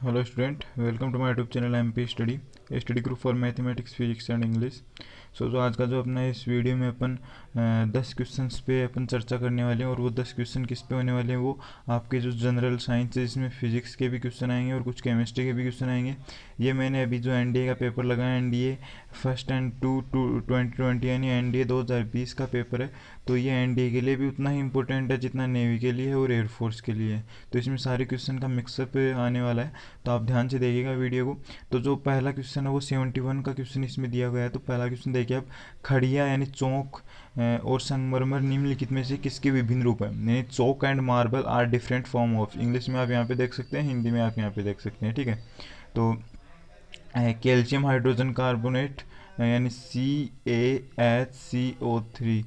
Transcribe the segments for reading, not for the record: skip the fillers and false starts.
Hello student, welcome to my YouTube channel MP study group for mathematics physics and English. जो आज का जो अपना इस वीडियो में अपन 10 क्वेश्चंस पे अपन चर्चा करने वाले हैं, और वो 10 क्वेश्चन किस पे होने वाले हैं, वो आपके जो जनरल साइंस है जिसमें फिजिक्स के भी क्वेश्चन आएंगे और कुछ केमिस्ट्री के भी क्वेश्चन आएंगे। ये मैंने अभी जो एनडीए का पेपर लगाया, एनडीए फर्स्ट एंड 2020 यानी एनडीए 2020 का पेपर है। तो ये एनडीए के लिए भी उतना ही इंपॉर्टेंट है जितना नेवी के लिए है और एयरफोर्स के लिए है। तो इसमें सारे क्वेश्चन का मिक्सअप आने वाला है, तो आप ध्यान से देखिएगा वीडियो को। तो जो पहला क्वेश्चन है वो 71 का क्वेश्चन इसमें दिया गया है। तो पहला क्वेश्चन देखिए आप, खड़िया यानी चौक और संगमरमर निम्नलिखित में से किसके विभिन्न रूप हैं। यानी chalk and marble are different form of, English में आप यहाँ पे देख सकते हैं, हिंदी में आप यहाँ पे देख सकते हैं, ठीक है। तो कैल्शियम हाइड्रोजन कार्बोनेट यानी CaHCO3,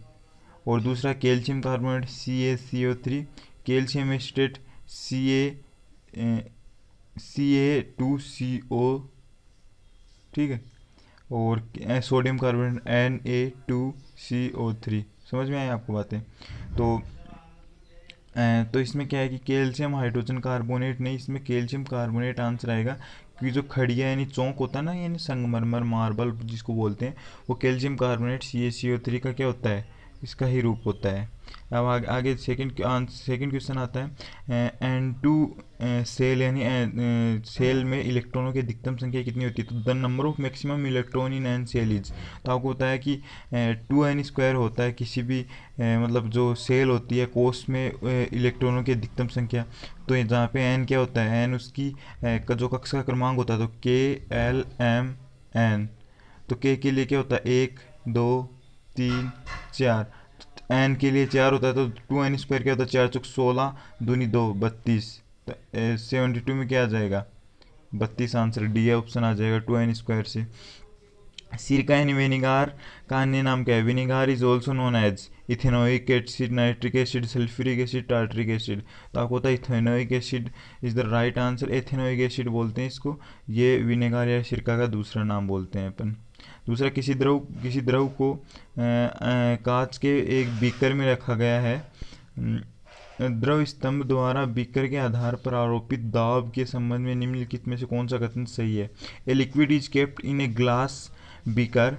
और दूसरा calcium carbonate CaCO3, calcium acetate Ca2CO, ठीक है, और सोडियम कार्बोनेट Na2CO3। समझ में आई आपको बातें। तो इसमें क्या है कि कैल्शियम हाइड्रोजन कार्बोनेट नहीं, इसमें कैल्शियम कार्बोनेट आंसर आएगा, क्योंकि जो खड़िया यानी चौक होता है ना, यानी संगमरमर मार्बल जिसको बोलते हैं, वो कैल्शियम कार्बोनेट CaCO3 का क्या होता है, इसका ही रूप होता है। अब आगे सेकंड क्वेश्चन आता है, N2 सेल यानी सेल में इलेक्ट्रॉनों की अधिकतम संख्या कितनी होती है। तो the number of maximum electron in an shell is, तो आपको होता है कि 2n² होता है किसी भी मतलब जो सेल होती है कोष में इलेक्ट्रॉनों की अधिकतम संख्या। तो जहाँ पे n क्या होता है, n उसकी जो कक्षा का क्रमांक होता है, तो KLMN। तो k के लिए क्या होता है, 1 2 3 4, एन के लिए 4 होता है, तो 2n² क्या होता है, 4 चौक 16 दूनी 2 32। तो 72 में क्या आ जाएगा, 32 आंसर डी है, ऑप्शन आ जाएगा 2n² से। सिरका यानी विनेगार का अन्य नाम क्या है। Vinegar is also known as ethanoic acid, nitric acid, sulphuric acid, tartaric acid. तो आपको पता है ethanoic acid is the right answer, ethanoic acid बोलते हैं इसको। ये विनेगार या सिरका का दूसरा नाम बोलते हैं अपन। दूसरा, किसी द्रव को कांच के एक बीकर में रखा गया है। द्रव स्तंभ द्वारा बीकर के आधार पर आरोपित दाब के संबंध में निम्नलिखित में से कौन सा कथन सही है। A liquid is kept in a glass beaker,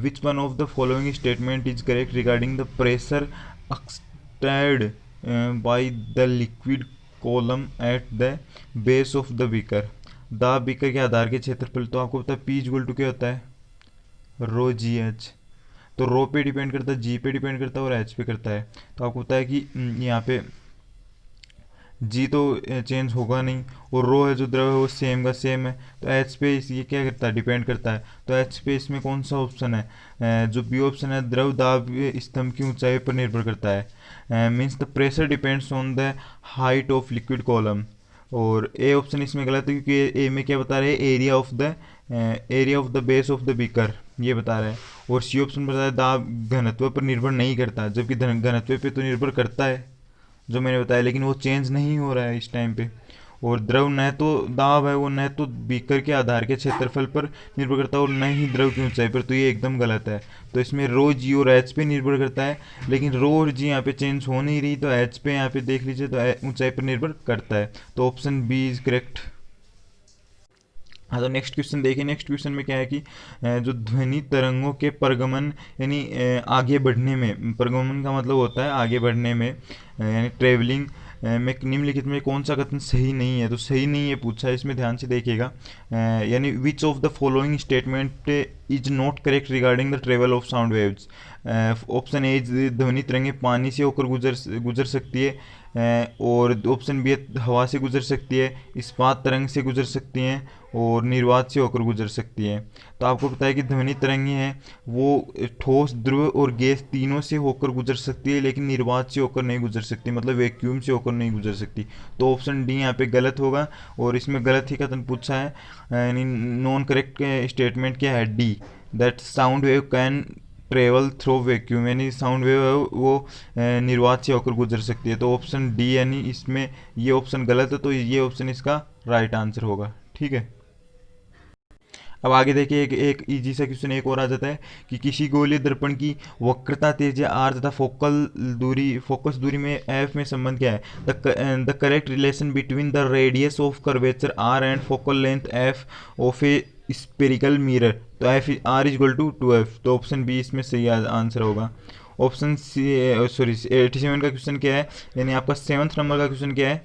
which one of the following statement is correct regarding the pressure exerted by the liquid column at the base of the beaker। दाब बीकर के आधार के क्षेत्रफल, तो आपको पता है P equal to क्या होता है, रो जी एच। तो रो पे डिपेंड करता है, जी पे डिपेंड करता है और एच पे करता है। तो आपको पता है कि यहाँ पे जी तो चेंज होगा नहीं, और रो है जो द्रव है वो सेम का सेम है। तो एच पे ये क्या करता है, डिपेंड करता है। तो एच पे इसमें कौन सा ऑप्शन है, जो बी ऑप्शन है, द्रव दाब स्तंभ की ऊंचाई पर निर्भर करता है, means the pressure depends on the height of liquid column. और ए ऑप्शन इसमें गलत है, क्योंकि ए में क्या बता रहे हैं, area of the base of the beaker ये बता रहा है। और सी ऑप्शन बता रहा है दाब घनत्व पर निर्भर नहीं करता, जबकि घनत्व पे तो निर्भर करता है जो मैंने बताया, लेकिन वो चेंज नहीं हो रहा है इस टाइम पे। और द्रव न तो दाब है वो, न तो बीकर के आधार के क्षेत्रफल पर निर्भर करता है, और न ही द्रव की ऊंचाई पर। तो ये एकदम गलत है। तो इसमें रो जी और एच पे निर्भर करता है, लेकिन रो और जी यहाँ पे चेंज हो नहीं रही, तो एच पे यहाँ पे देख लीजिए तो ऊंचाई पर निर्भर करता है। तो ऑप्शन बी इज करेक्ट। हाँ, तो नेक्स्ट क्वेश्चन देखिए। नेक्स्ट क्वेश्चन में क्या है कि जो ध्वनि तरंगों के परगमन यानी आगे बढ़ने में, परगमन का मतलब होता है आगे बढ़ने में, यानी ट्रेवलिंग में निम्नलिखित में कौन सा कथन सही नहीं है। तो सही नहीं है पूछा है, इसमें ध्यान से देखिएगा। यानी which of the following statement is not correct regarding the travel of sound waves. Option A, ध्वनि तरंगें पानी से होकर गुजर सकती है, और ऑप्शन बी, हवा से गुजर सकती है, इस्पात तरंग से गुजर सकती हैं, और निर्वात से होकर गुजर सकती है। तो आपको पता है कि ध्वनि तरंगें हैं वो ठोस, ध्रुव और गैस तीनों से होकर गुजर सकती है, लेकिन निर्वात से होकर नहीं गुजर सकती, मतलब वैक्यूम से होकर नहीं गुजर सकती। तो ऑप्शन डी यहाँ पे गलत होगा, और इसमें गलत ही कथन पूछा है, यानी नॉन करेक्ट स्टेटमेंट क्या है, D, that sound wave can travel through vacuum, यानी साउंड वेव है वो निर्वात से होकर गुजर सकती है। तो ऑप्शन डी, यानी इसमें ये ऑप्शन गलत है, तो ये ऑप्शन इसका राइट आंसर होगा, ठीक है। अब आगे देखिए एक इजी सा क्वेश्चन एक और आ जाता है कि किसी गोलीय दर्पण की वक्रता त्रिज्या आर तथा फोकस दूरी में एफ में संबंध क्या है। The correct relation between the radius of curvature R and focal length F of a spherical mirror. तो F R is equal to 2f। तो ऑप्शन बी इसमें सही आंसर होगा। ऑप्शन सी, सॉरी 87 का क्वेश्चन क्या है, यानी आपका 7th नंबर का क्वेश्चन क्या है।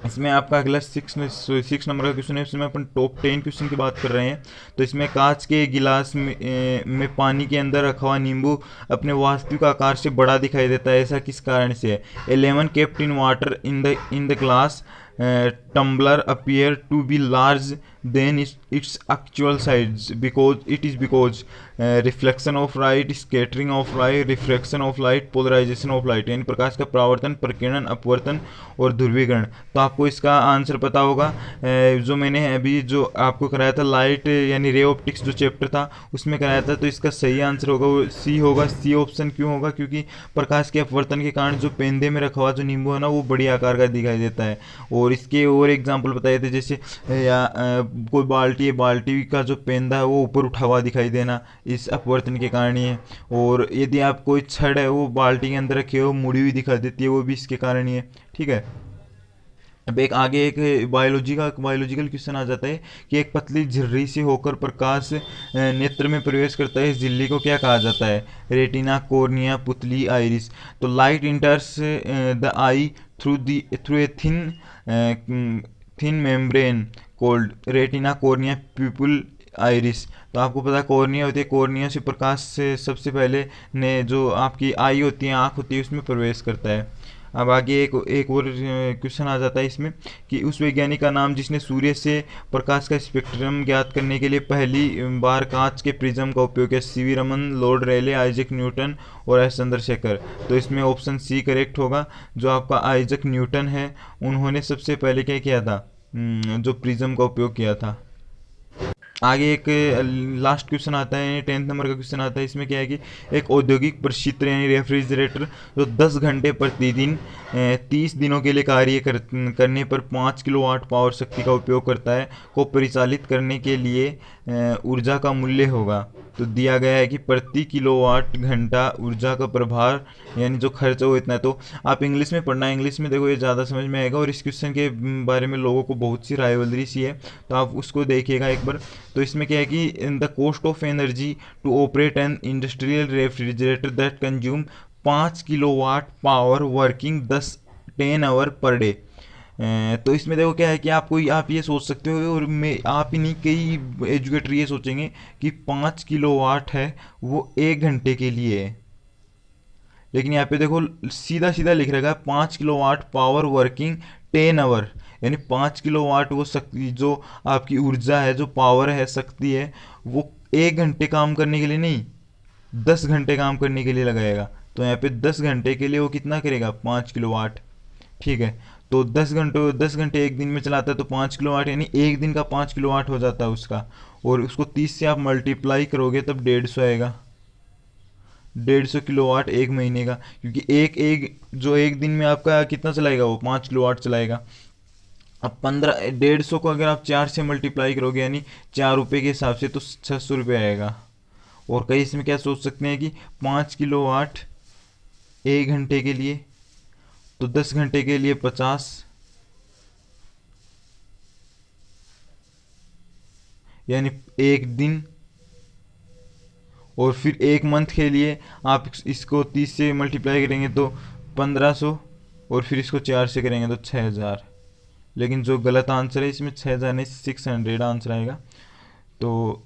इसमें आपका अगला 6 नंबर का क्वेश्चन है। इसमें अपन टॉप 10 क्वेश्चन की बात कर रहे हैं। तो इसमें कांच के गिलास में पानी के अंदर रखा हुआ नींबू अपने वास्तविक आकार से बड़ा दिखाई देता है, ऐसा किस कारण से है। A lemon kept in water in the glass tumbler appear to be large than its actual size because reflection of light, scattering of light, refraction of light, polarization of light, यानी प्रकाश का परावर्तन, प्रकीर्णन, अपवर्तन और ध्रुवीकरण। तो आपको इसका आंसर पता होगा। जो मैंने अभी जो आपको कराया था लाइट यानी रे ऑप्टिक्स जो चैप्टर था उसमें कराया था, तो इसका सही आंसर होगा वो सी होगा। सी ऑप्शन क्यों होगा, क्योंकि प्रकाश के अपवर्तन के कारण जो पेंदे में रखा हुआ जो नींबू है ना वो बड़ी आकार का दिखाई देता है। और इसके और एग्जाम्पल बताए थे, जैसे कोई बाल्टी है, बाल्टी का जो पेंदा है वो ऊपर उठा हुआ दिखाई देना इस अपवर्तन के कारण ही है। और यदि आप कोई छड़ है वो बाल्टी के अंदर रखे हो मुड़ी हुई दिखा देती है, वो भी इसके कारण ही है। ठीक है। अब एक आगे एक बायोलॉजिकल क्वेश्चन आ जाता है कि एक पतली झिर्री से होकर प्रकाश नेत्र में प्रवेश करता है, इस झिल्ली को क्या कहा जाता है। रेटिना, कॉर्निया, पुतली, आइरिस। तो light इंटर्स the I through a thin membrane cold retina, cornea, प्यूपिल, iris. तो आपको पता है कॉर्निया होती है, कॉर्निया से प्रकाश से सबसे पहले ने जो आपकी आई होती है, आँख होती है, उसमें प्रवेश करता है। अब आगे एक और क्वेश्चन आ जाता है इसमें कि उस वैज्ञानिक का नाम जिसने सूर्य से प्रकाश का स्पेक्ट्रम ज्ञात करने के लिए पहली बार कांच के प्रिज्म का उपयोग किया। सीवी रमन, लॉर्ड रेले, आइजक न्यूटन और एस चंद्रशेखर। तो इसमें ऑप्शन सी करेक्ट होगा। जो आपका आइजक न्यूटन है उन्होंने सबसे पहले क्या किया था, जो प्रिज्म का उपयोग किया था। आगे एक लास्ट क्वेश्चन आता है, 10th नंबर का क्वेश्चन आता है। इसमें क्या है कि एक औद्योगिक प्रशीत्र यानी रेफ्रिजरेटर जो 10 घंटे प्रतिदिन 30 दिनों के लिए कार्य करने पर 5 किलोवाट पावर शक्ति का उपयोग करता है को परिचालित करने के लिए ऊर्जा का मूल्य होगा। तो दिया गया है कि प्रति किलोवाट घंटा ऊर्जा का प्रभार यानी जो खर्च हो इतना है। तो आप इंग्लिश में पढ़ना, इंग्लिश में देखो ये ज़्यादा समझ में आएगा। और इस क्वेश्चन के बारे में लोगों को बहुत सी राइवलरी सी है, तो आप उसको देखिएगा एक बार। तो इसमें क्या है कि in the cost of energy to operate an industrial refrigerator that consume 5 kilowatt power working 10 hour per day. तो इसमें देखो क्या है कि आप ये सोच सकते हो, और मैं आप ही नहीं कई एजुकेटर ये सोचेंगे कि 5 किलोवाट है वो 1 घंटे के लिए है। लेकिन यहाँ पे देखो सीधा सीधा लिख रहेगा 5 किलोवाट पावर वर्किंग 10 आवर, यानी 5 किलोवाट वो शक्ति जो आपकी ऊर्जा है, जो पावर है, शक्ति है, वो 1 घंटे काम करने के लिए नहीं 10 घंटे काम करने के लिए लगाएगा। तो यहाँ पे 10 घंटे के लिए वो कितना करेगा, 5 किलोवाट। ठीक है। तो 10 घंटे एक दिन में चलाता है तो 5 किलोवाट, यानी एक दिन का 5 किलोवाट हो जाता है उसका। और उसको 30 से आप मल्टीप्लाई करोगे तब 150 आएगा। 150 किलोवाट एक महीने का, क्योंकि एक दिन में आपका कितना चलाएगा, वो 5 किलोवाट चलाएगा। अब 150 को अगर आप 4 से मल्टीप्लाई करोगे यानी 4 रुपये के हिसाब से, तो 600 रुपये आएगा। और कई इसमें क्या सोच सकते हैं कि 5 किलोवाट 1 घंटे के लिए, तो 10 घंटे के लिए 50, यानी एक दिन। और फिर एक मंथ के लिए आप इसको 30 से मल्टीप्लाई करेंगे तो 1500, और फिर इसको 4 से करेंगे तो 6000। लेकिन जो गलत आंसर है इसमें 6000 नहीं 600 आंसर आएगा। तो